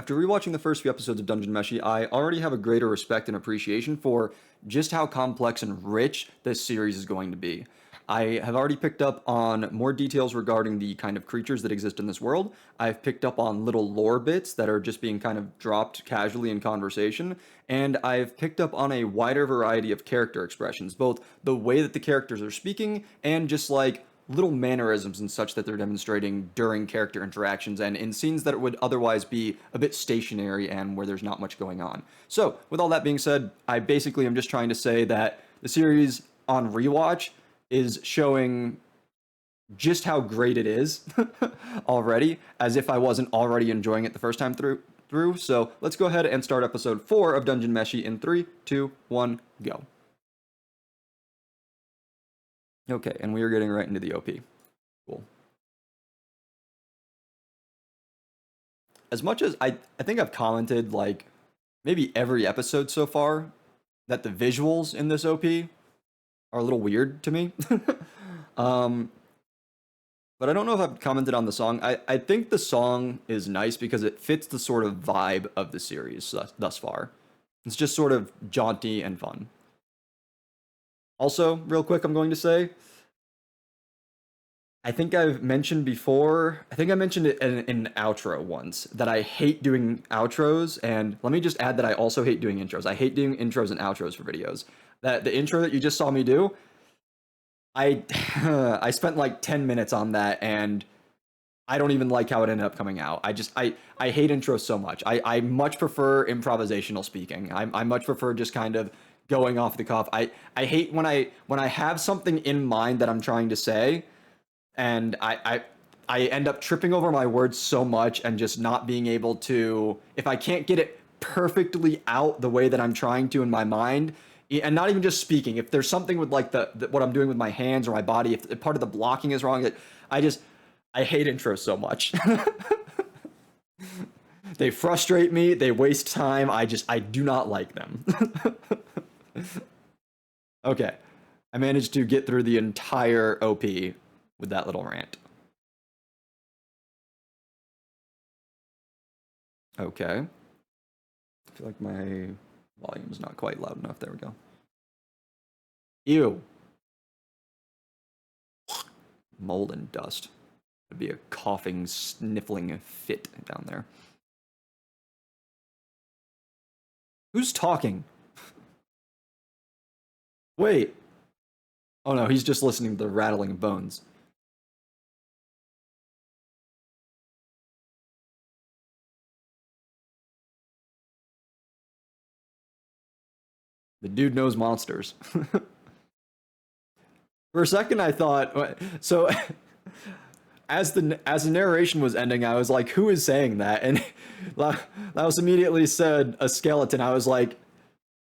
After rewatching the first few episodes of Dungeon Meshi, I already have a greater respect and appreciation for just how complex and rich this series is going to be. I have already picked up on more details regarding the kind of creatures that exist in this world. I've picked up on little lore bits that are just being kind of dropped casually in conversation, and I've picked up on a wider variety of character expressions, both the way that the characters are speaking and just like little mannerisms and such that they're demonstrating during character interactions and in scenes that would otherwise be a bit stationary and where there's not much going on. So, with all that being said, I basically am just trying to say that the series on rewatch is showing just how great it is already, as if I wasn't already enjoying it the first time through. So, let's go ahead and start episode 4 of Dungeon Meshi in 3, 2, 1, go. Okay, and we are getting right into the OP. Cool. As much as I think I've commented like maybe every episode so far that the visuals in this OP are a little weird to me. um, but I don't know if I've commented on the song. I think the song is nice because it fits the sort of vibe of the series thus far. It's just sort of jaunty and fun. Also, real quick, I'm going to say, I think I've mentioned before, I think I mentioned it in an outro once, that I hate doing outros, and let me just add that I also hate doing intros. I hate doing intros and outros for videos. That the intro that you just saw me do, I I spent like 10 minutes on that, and I don't even like how it ended up coming out. I hate intros so much. I much prefer improvisational speaking. I much prefer just kind of going off the cuff. I hate when I have something in mind that I'm trying to say, and I end up tripping over my words so much and just not being able to, if I can't get it perfectly out the way that I'm trying to in my mind, and not even just speaking, if there's something with like the what I'm doing with my hands or my body, if part of the blocking is wrong, I hate intros so much. They frustrate me, they waste time, I do not like them. Okay, I managed to get through the entire OP with that little rant. Okay. I feel like my volume is not quite loud enough. There we go. Ew. Mold and dust. It'd be a coughing, sniffling fit down there. Who's talking? Wait. Oh no, he's just listening to the rattling of bones. The dude knows monsters. For a second, I thought so. As the narration was ending, I was like, "Who is saying that?" And Laos immediately said, "A skeleton." I was like,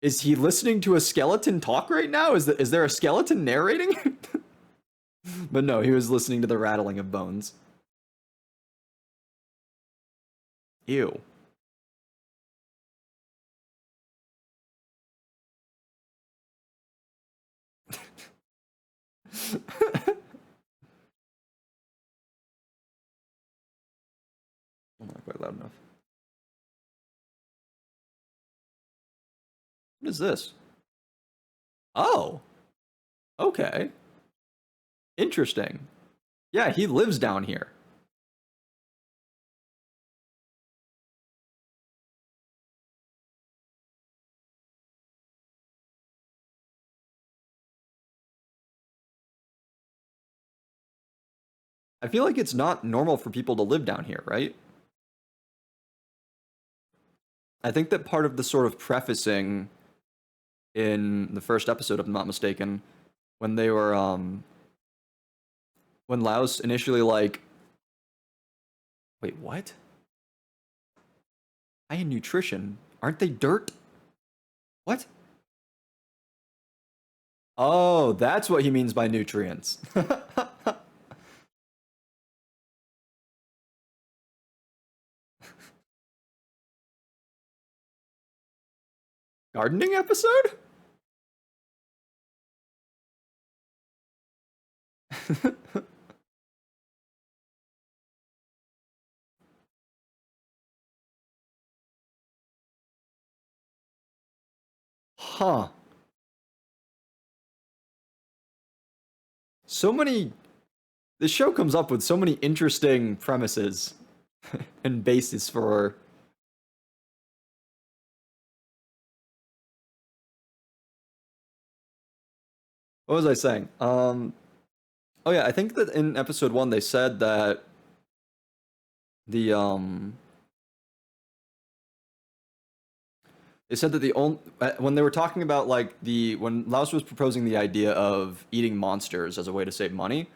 "Is he listening to a skeleton talk right now? Is there a skeleton narrating?" But no, he was listening to the rattling of bones. Ew. Not quite loud enough. What is this? Oh, okay. Interesting. Yeah, he lives down here. I feel like it's not normal for people to live down here, right? I think that part of the sort of prefacing in the first episode, if I'm not mistaken, when they were when Laos initially like, wait, what? High in nutrition. Aren't they dirt? What? Oh, that's what he means by nutrients. Gardening episode? Huh. So many. This show comes up with so many interesting premises and bases for. What was I saying? Oh yeah, I think that in episode one they said that the they said that the only when they were talking about like the when Laos was proposing the idea of eating monsters as a way to save money,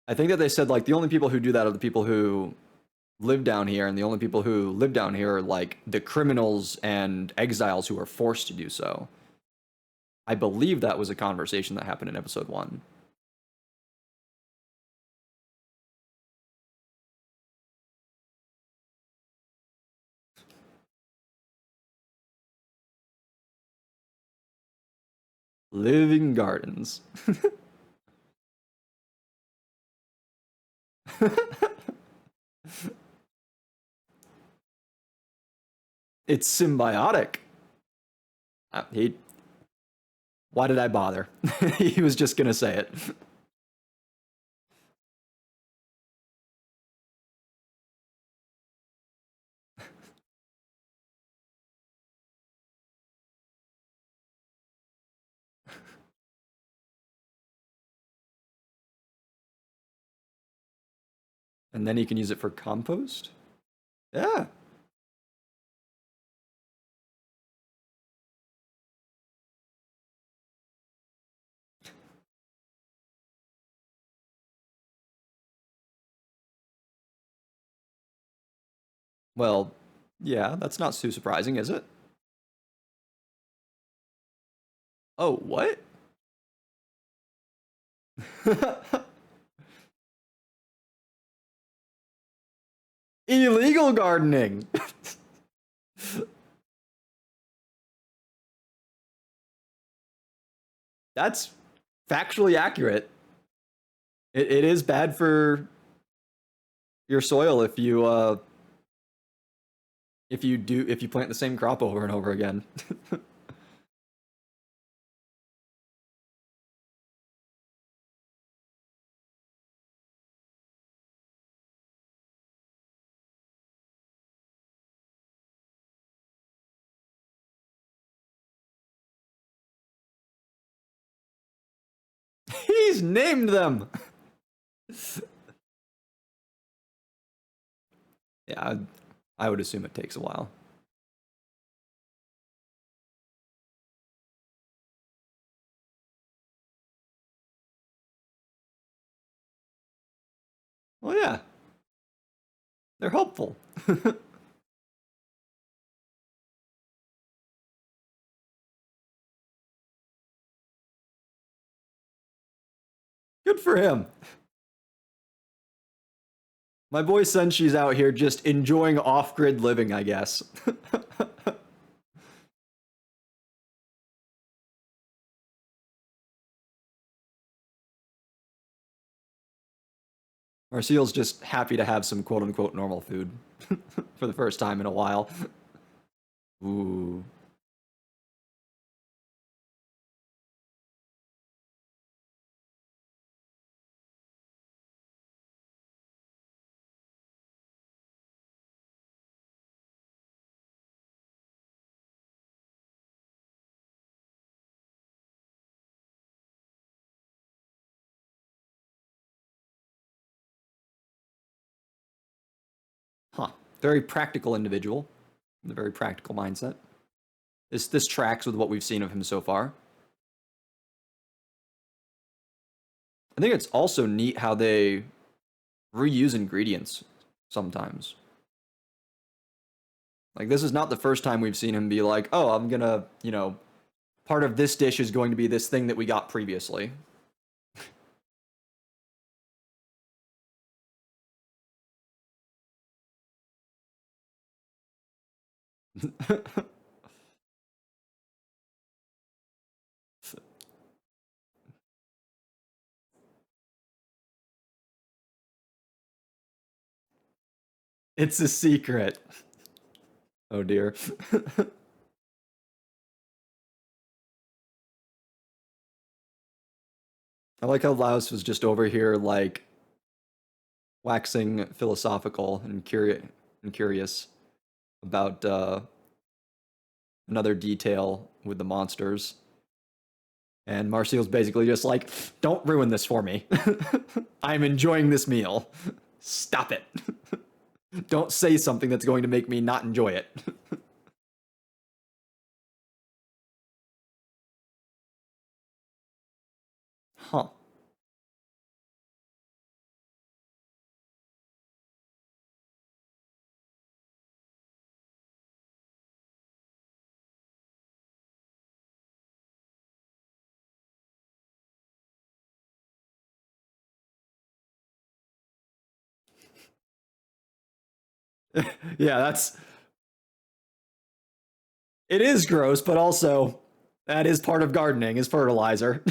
I think that they said like the only people who do that are the people who live down here, and the only people who live down here are like the criminals and exiles who are forced to do so. I believe that was a conversation that happened in episode one. Living gardens. It's symbiotic. He. Why did I bother? He was just gonna say it. And then he can use it for compost? Yeah. Well, yeah, that's not too surprising, is it? Oh, what? Illegal gardening. That's factually accurate. It is bad for your soil if you plant the same crop over and over again. He's named them. Yeah, I would assume it takes a while. Well, yeah, they're helpful. Good for him. My boy Senshi's out here just enjoying off-grid living, I guess. Marcial's just happy to have some quote-unquote normal food for the first time in a while. Ooh. Huh. Very practical individual. With a very practical mindset. This tracks with what we've seen of him so far. I think it's also neat how they reuse ingredients sometimes. Like this is not the first time we've seen him be like, "Oh, I'm gonna, part of this dish is going to be this thing that we got previously." It's a secret. Oh dear. I like how Laos was just over here, like, waxing philosophical and curious about another detail with the monsters. And Marcial's basically just like, don't ruin this for me. I'm enjoying this meal. Stop it. Don't say something that's going to make me not enjoy it. Huh. Yeah, it is gross, but also that is part of gardening, is fertilizer.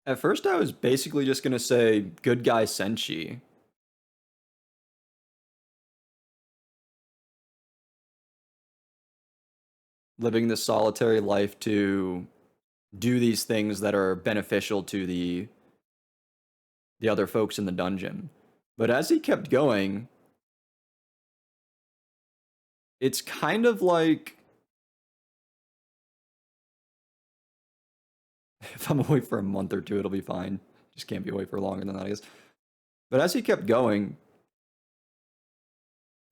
At first, I was basically just gonna say good guy Senshi. Living this solitary life to do these things that are beneficial to the other folks in the dungeon. But as he kept going, it's kind of like if I'm away for a month or two, it'll be fine. Just can't be away for longer than that, I guess. But as he kept going,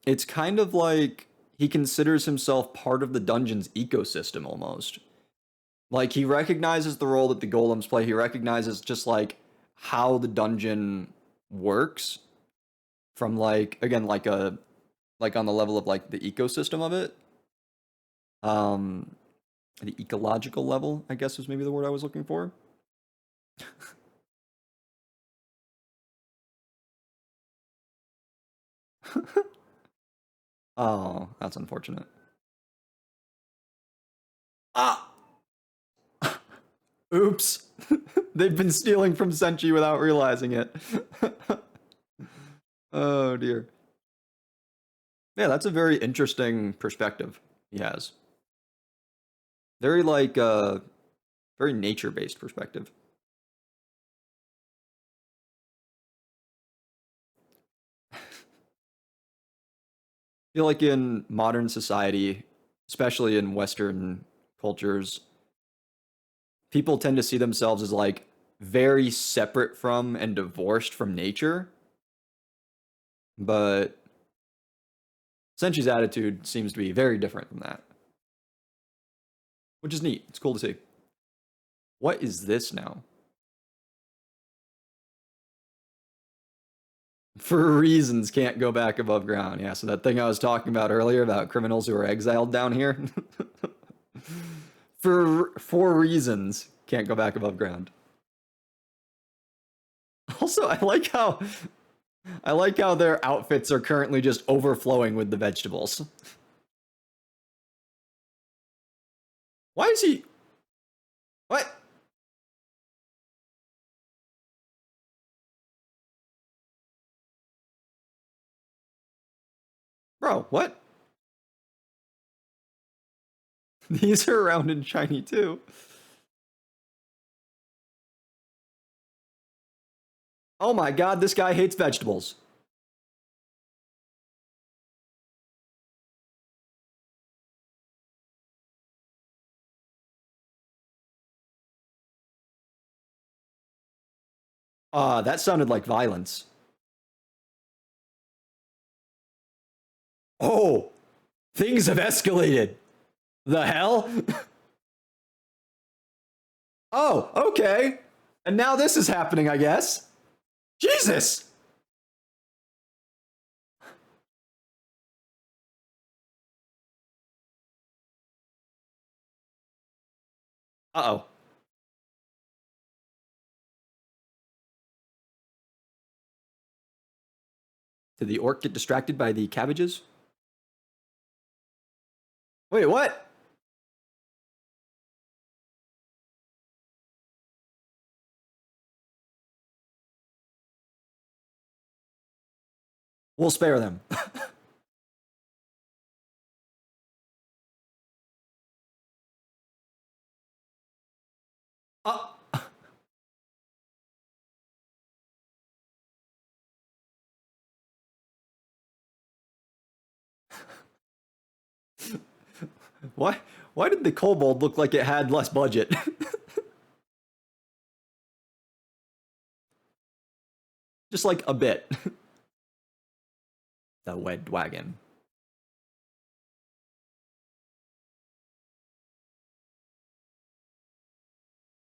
it's kind of like he considers himself part of the dungeon's ecosystem almost. Like he recognizes the role that the golems play. He recognizes just like how the dungeon works from like again like on the level of like the ecosystem of it. Um the ecological level, I guess was maybe the word I was looking for. Oh, that's unfortunate. Ah, oops. They've been stealing from Senchi without realizing it. Oh dear. Yeah, that's a very interesting perspective he has. Very like very nature-based perspective. I feel like in modern society, especially in Western cultures, people tend to see themselves as like very separate from and divorced from nature. But Senchi's attitude seems to be very different from that, which is neat. It's cool to see. What is this now? For reasons can't go back above ground. Yeah, so that thing I was talking about earlier about criminals who are exiled down here. For reasons can't go back above ground. Also, I like how their outfits are currently just overflowing with the vegetables. Why is he what? Bro, what? These are round and shiny too. Oh my god, this guy hates vegetables. That sounded like violence. Oh, Things have escalated. The hell? Oh, okay. And now this is happening, I guess. Jesus! Uh-oh. Did the orc get distracted by the cabbages? Wait, what? We'll spare them. uh, why? Why did the kobold look like it had less budget? Just like a bit. The wed wagon.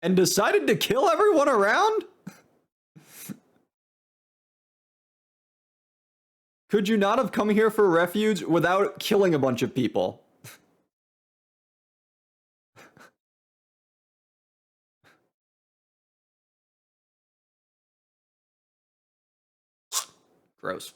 And decided to kill everyone around? Could you not have come here for refuge without killing a bunch of people? Gross.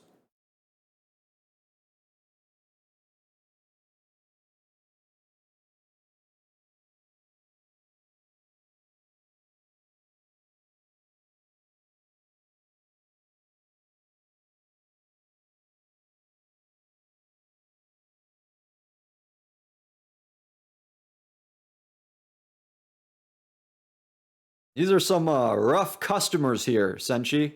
These are some rough customers here, Senshi.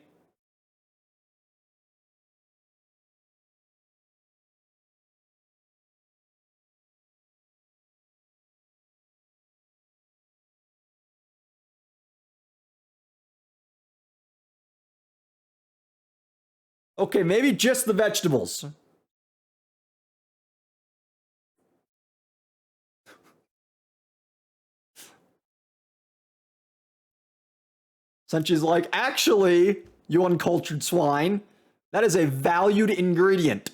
Okay, maybe just the vegetables. Senshi's like, actually, you uncultured swine, that is a valued ingredient.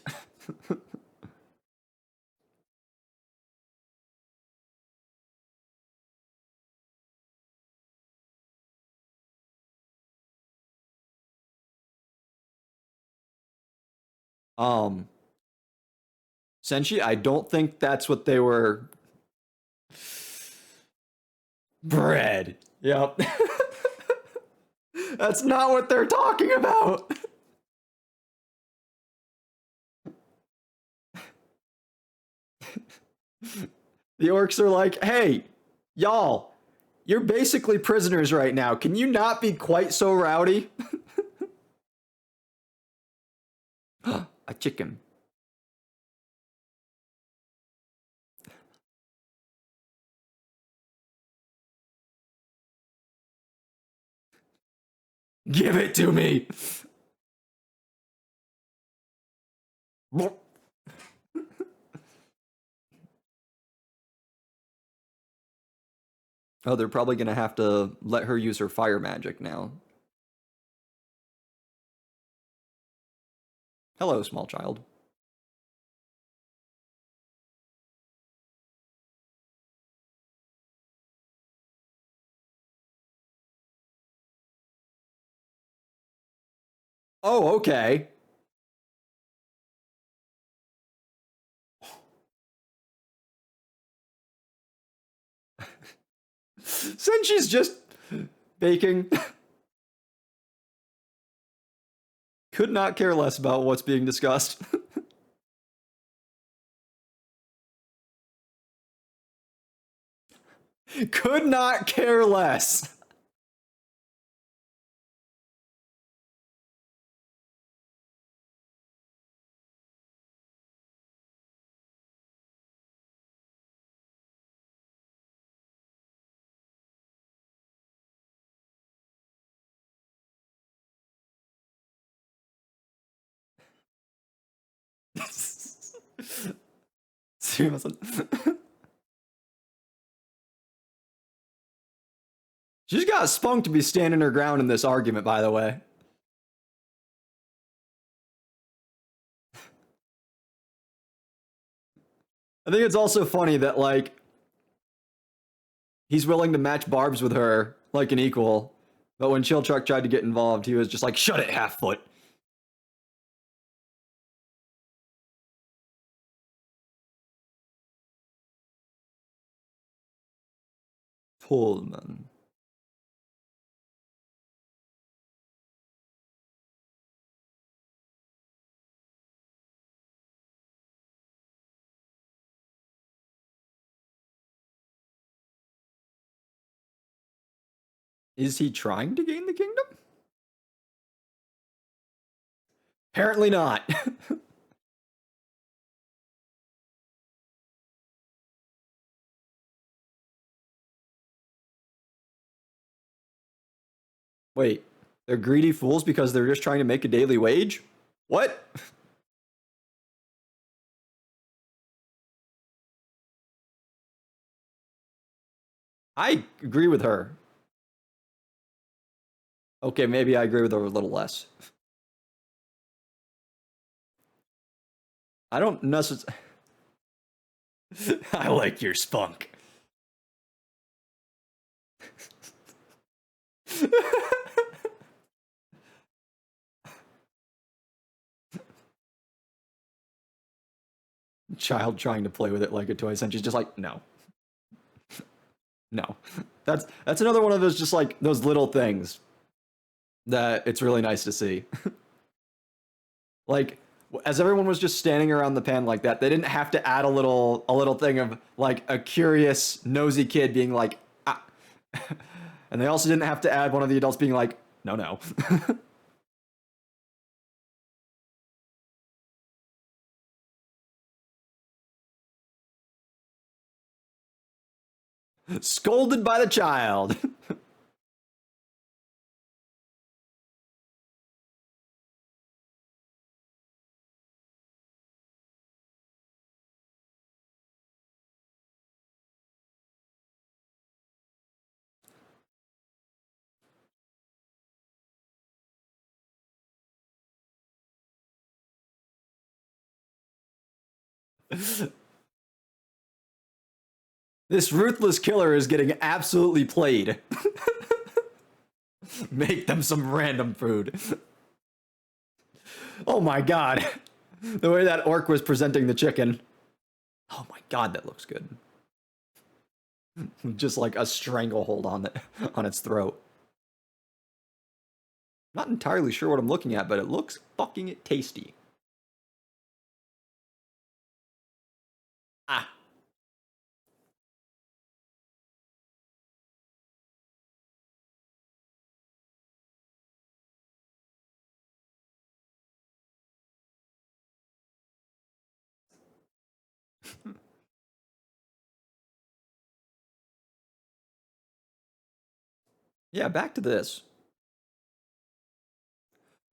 um, Senshi, I don't think that's what they were. Bread. Yep. That's not what they're talking about. The orcs are like, hey, y'all, you're basically prisoners right now. Can you not be quite so rowdy? A chicken. Give it to me. Oh, they're probably gonna have to let her use her fire magic now. Hello, small child. Oh, okay. Since she's just baking, could not care less about what's being discussed. Could not care less. She's got spunk to be standing her ground in this argument, by the way. I think it's also funny that, like, he's willing to match barbs with her like an equal, but when Chill Truck tried to get involved, he was just like, shut it, half foot. Pullman. Is he trying to gain the kingdom? Apparently not. Wait, they're greedy fools because they're just trying to make a daily wage? What? I agree with her. Okay, maybe I agree with her a little less. I don't necessarily. I like your spunk. Child trying to play with it like a toy, and she's just like, no. No. That's another one of those just like those little things that it's really nice to see. Like, as everyone was just standing around the pan like that, they didn't have to add a little thing of like a curious, nosy kid being like, ah. And they also didn't have to add one of the adults being like, no, no. Scolded by the child. This ruthless killer is getting absolutely played. Make them some random food. Oh my god. The way that orc was presenting the chicken. Oh my god, that looks good. Just like a stranglehold on it on its throat. Not entirely sure what I'm looking at, but it looks fucking tasty. Ah. Yeah, back to this.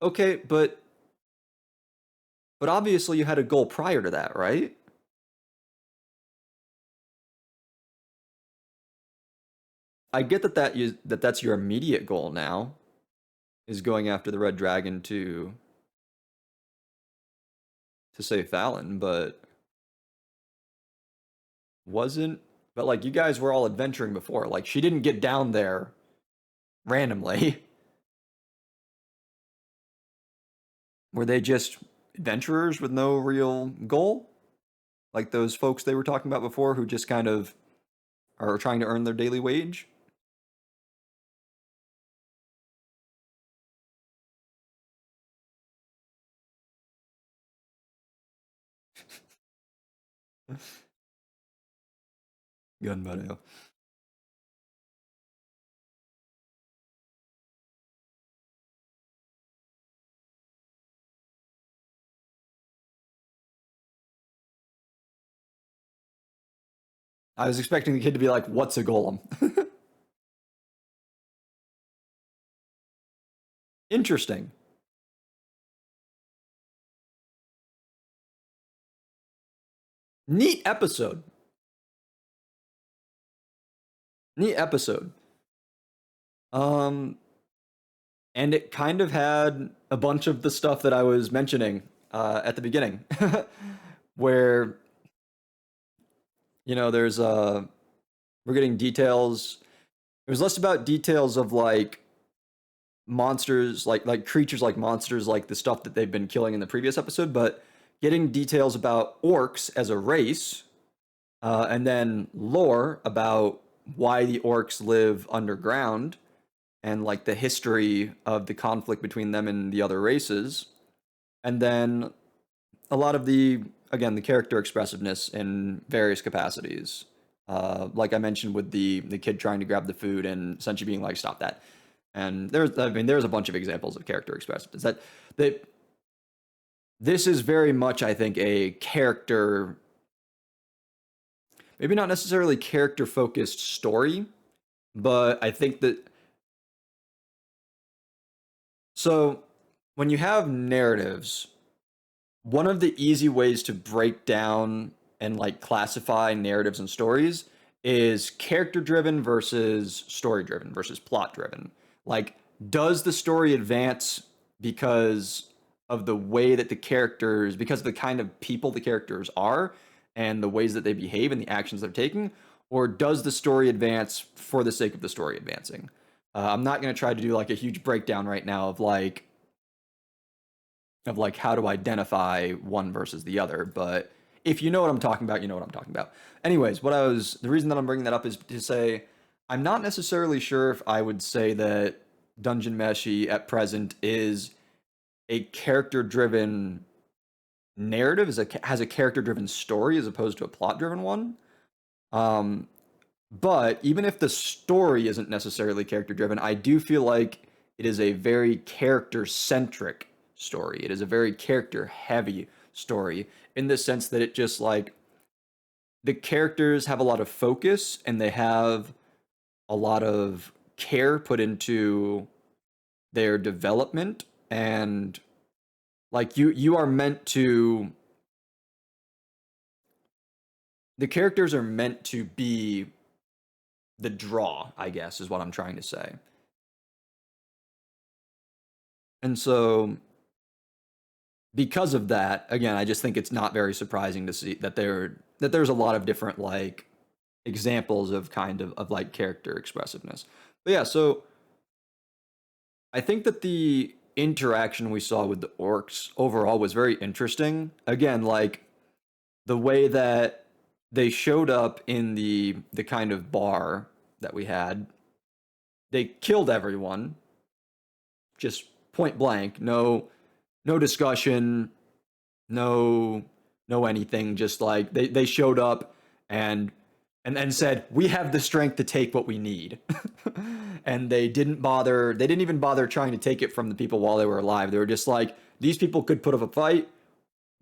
Okay, but obviously you had a goal prior to that, right? I get that's your immediate goal now, is going after the red dragon to save Fallon, wasn't but like you guys were all adventuring before. Like she didn't get down there randomly. Were they just adventurers with no real goal? Like those folks they were talking about before who just kind of are trying to earn their daily wage? Gun buddy. I was expecting the kid to be like, "What's a golem?" Interesting. Neat episode. Neat episode. Um, and it kind of had a bunch of the stuff that I was mentioning at the beginning, where there's we're getting details. It was less about details of like monsters, like creatures, like monsters, like the stuff that they've been killing in the previous episode, but getting details about orcs as a race, and then lore about why the orcs live underground and like the history of the conflict between them and the other races, and then a lot of the again the character expressiveness in various capacities. Like I mentioned with the kid trying to grab the food and Senshi being like, "Stop that!" And there's a bunch of examples of character expressiveness that this is very much, I think, a character, maybe not necessarily character focused story, but I think that so when you have narratives, one of the easy ways to break down and like classify narratives and stories is character driven versus story driven versus plot driven. Like, does the story advance because of the way that the characters, because of the kind of people the characters are and the ways that they behave and the actions they're taking? Or does the story advance for the sake of the story advancing? I'm not going to try to do like a huge breakdown right now of like how to identify one versus the other, but if you know what I'm talking about, you know what I'm talking about. Anyways, the reason that I'm bringing that up is to say I'm not necessarily sure if I would say that Dungeon Meshi at present is a character driven narrative, has a character driven story as opposed to a plot driven one. Um, but even if the story isn't necessarily character driven, I do feel like it is a very character centric story. It is a very character heavy story in the sense that it just like the characters have a lot of focus and they have a lot of care put into their development, and like you are meant to, the characters are meant to be the draw, I guess is what I'm trying to say. And so because of that, again, I just think it's not very surprising to see that there's a lot of different like examples of kind of like character expressiveness. But yeah, so I think that the interaction we saw with the orcs overall was very interesting. Again, like the way that they showed up in the kind of bar that we had, they killed everyone, just point blank, no discussion, no anything, just like they showed up and and said, we have the strength to take what we need. And they didn't even bother trying to take it from the people while they were alive. They were just like, these people could put up a fight,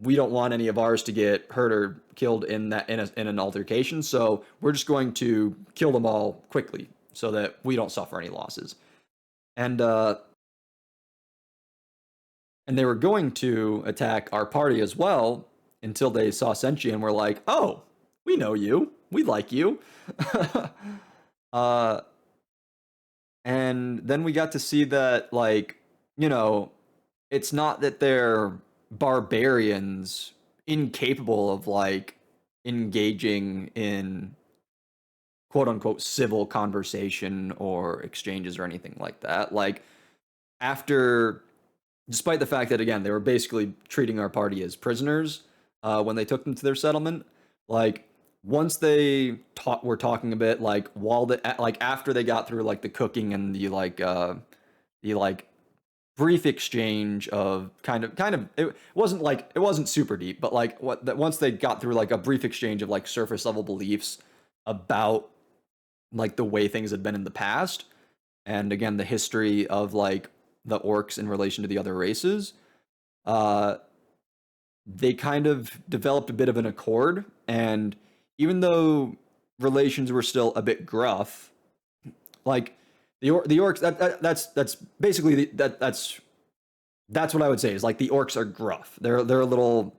we don't want any of ours to get hurt or killed in an altercation, so we're just going to kill them all quickly so that we don't suffer any losses. And and they were going to attack our party as well until they saw Senshi and were like, "Oh, we know you. We like you." uh, and then we got to see that, like, you know, it's not that they're barbarians incapable of like engaging in quote unquote civil conversation or exchanges or anything like that. Like, after despite the fact that again they were basically treating our party as prisoners when they took them to their settlement, like once they were talking a bit, like while like after they got through like the cooking and the like brief exchange of kind of it wasn't super deep, but like what that once they got through like a brief exchange of like surface level beliefs about like the way things had been in the past, and again the history of like the orcs in relation to the other races, uh they kind of developed a bit of an accord, and even though relations were still a bit gruff, like the orcs, that's basically that's what I would say is like the orcs are gruff. They're a little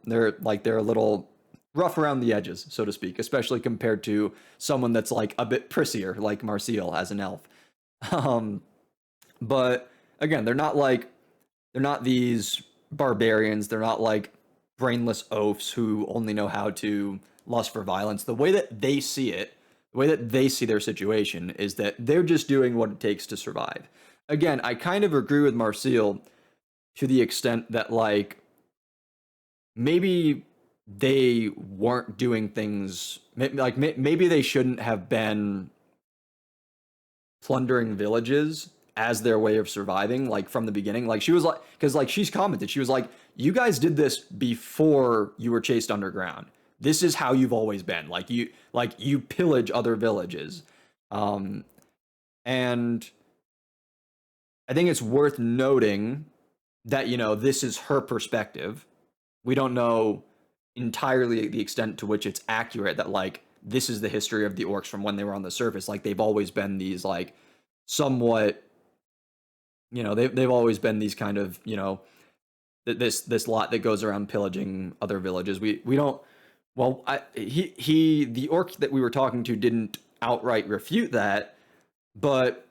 rough around the edges, so to speak, especially compared to someone that's like a bit prissier, like Marcial as an elf. Um, but again, they're not these barbarians. They're not like brainless oafs who only know how to lust for violence. The way that they see it, the way that they see their situation is that they're just doing what it takes to survive. Again, I kind of agree with Marcial to the extent that like maybe they weren't doing things like maybe they shouldn't have been plundering villages as their way of surviving like from the beginning. Like she was like, because like she's commented, she was like, you guys did this before you were chased underground. This is how you've always been. Like you pillage other villages. um and I think it's worth noting that, you know, this is her perspective. We don't know entirely the extent to which it's accurate that like this is the history of the orcs from when they were on the surface. Like they've always been these like somewhat, you know, they've always been these kind of, you know, this lot that goes around pillaging other villages. We don't, well, the orc that we were talking to didn't outright refute that, but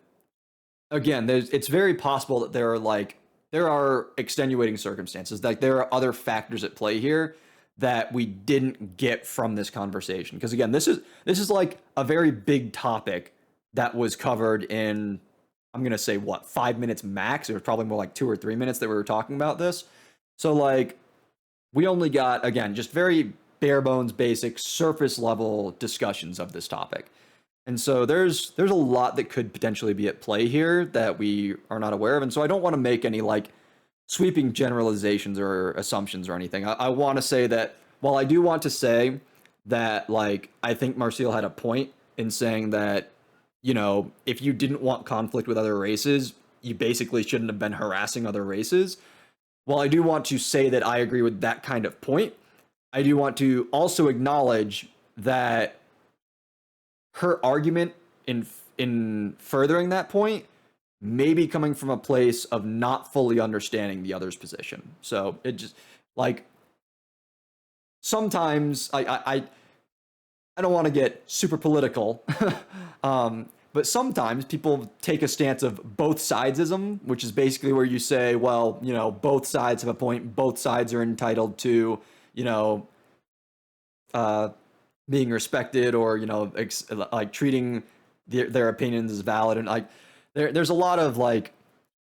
again, it's very possible that there are extenuating circumstances. Like there are other factors at play here that we didn't get from this conversation. Because again, this is like a very big topic that was covered in, I'm gonna say what, 5 minutes max. It was probably more like 2 or 3 minutes that we were talking about this. So like we only got, again, just very bare bones, basic, surface level discussions of this topic. And so there's a lot that could potentially be at play here that we are not aware of. And so I don't want to make any like sweeping generalizations or assumptions or anything. I want to say that while I do want to say that like I think Marcial had a point in saying that, you know, if you didn't want conflict with other races, you basically shouldn't have been harassing other races. While I do want to say that I agree with that kind of point, I do want to also acknowledge that her argument in furthering that point may be coming from a place of not fully understanding the other's position. So it just like sometimes I don't want to get super political, but sometimes people take a stance of both sidesism, which is basically where you say, well, you know, both sides have a point, both sides are entitled to, you know, being respected, or you know, like treating their opinions as valid. And like there's a lot of like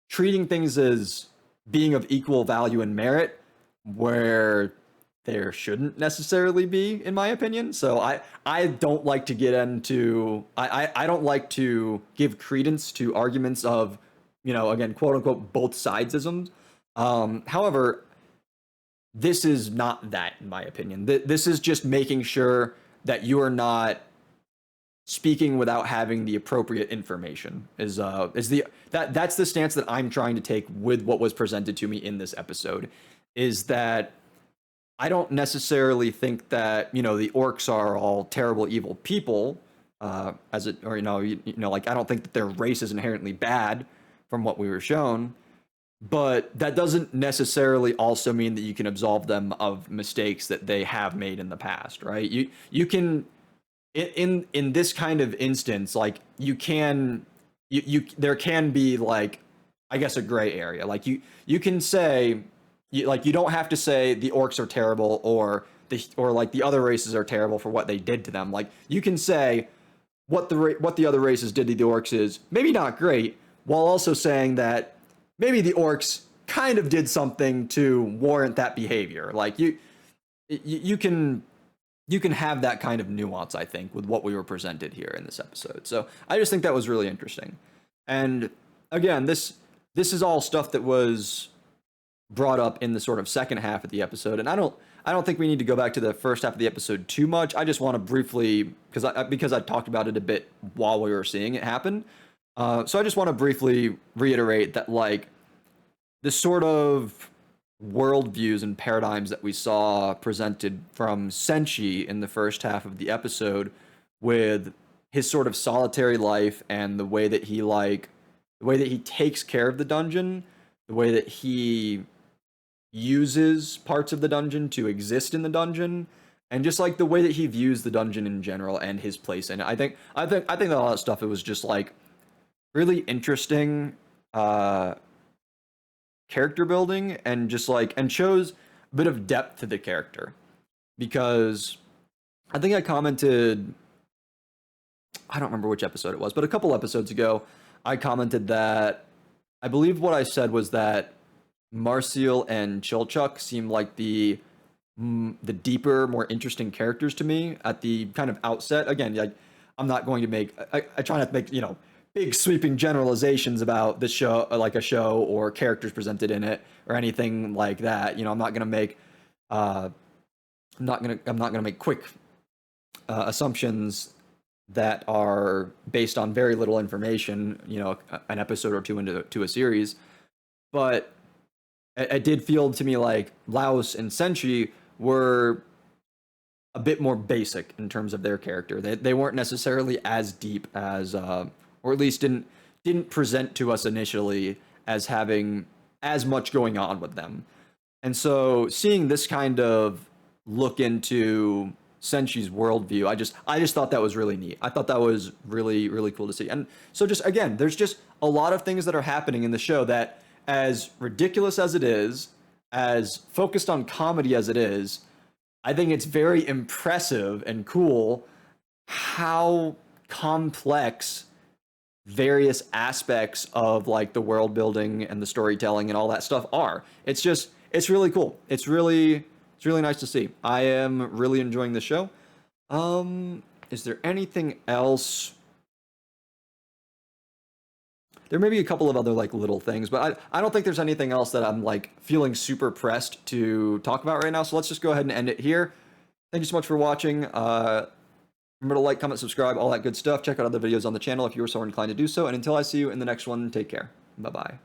treating things as being of equal value and merit where there shouldn't necessarily be, in my opinion. So I don't like to get into, I don't like to give credence to arguments of, you know, again, quote unquote both sidesisms. However, this is not that, in my opinion. This is just making sure that you are not speaking without having the appropriate information. That's the stance that I'm trying to take with what was presented to me in this episode. Is that I don't necessarily think that, you know, the orcs are all terrible, evil people, like I don't think that their race is inherently bad from what we were shown. But that doesn't necessarily also mean that you can absolve them of mistakes that they have made in the past, right? You can, in this kind of instance, like you there can be like, I guess, a gray area. Like you can say, you don't have to say the orcs are terrible, or like the other races are terrible for what they did to them. Like you can say what the other races did to the orcs is maybe not great, while also saying that maybe the orcs kind of did something to warrant that behavior. Like you can have that kind of nuance, I think, with what we were presented here in this episode. So I just think that was really interesting. And again, this is all stuff that was brought up in the sort of second half of the episode, and I don't think we need to go back to the first half of the episode too much. I just want to briefly, because I talked about it a bit while we were seeing it happen. So I just want to briefly reiterate that, like, the sort of worldviews and paradigms that we saw presented from Senshi in the first half of the episode, with his sort of solitary life and the way that he takes care of the dungeon, the way that he uses parts of the dungeon to exist in the dungeon, and just like the way that he views the dungeon in general and his place in it. I think that all that stuff, it was just like really interesting character building, and just like, and shows a bit of depth to the character, because I think I commented, I don't remember which episode it was, but a couple episodes ago, I commented that I believe what I said was that Marcial and Chilchuck seemed like the deeper, more interesting characters to me at the kind of outset. Again, like, I'm not going to make, I try not to make, big sweeping generalizations about the show, like a show or characters presented in it or anything like that. I'm not going to make, I'm not going to make quick assumptions that are based on very little information, an episode or two into a series. But it did feel to me like Laos and Senshi were a bit more basic in terms of their character. They weren't necessarily as deep as, or at least didn't present to us initially as having as much going on with them. And so seeing this kind of look into Senshi's worldview, I just thought that was really neat. I thought that was really, really cool to see. And so just again, there's just a lot of things that are happening in the show that, as ridiculous as it is, as focused on comedy as it is, I think it's very impressive and cool how complex various aspects of like the world building and the storytelling and all that stuff are. It's really cool. It's really nice to see. I am really enjoying the show. Is there anything else? There may be a couple of other like little things, but I don't think there's anything else that I'm like feeling super pressed to talk about right now. So let's just go ahead and end it here. Thank you so much for watching. Remember to like, comment, subscribe, all that good stuff. Check out other videos on the channel if you are so inclined to do so. And until I see you in the next one, take care. Bye-bye.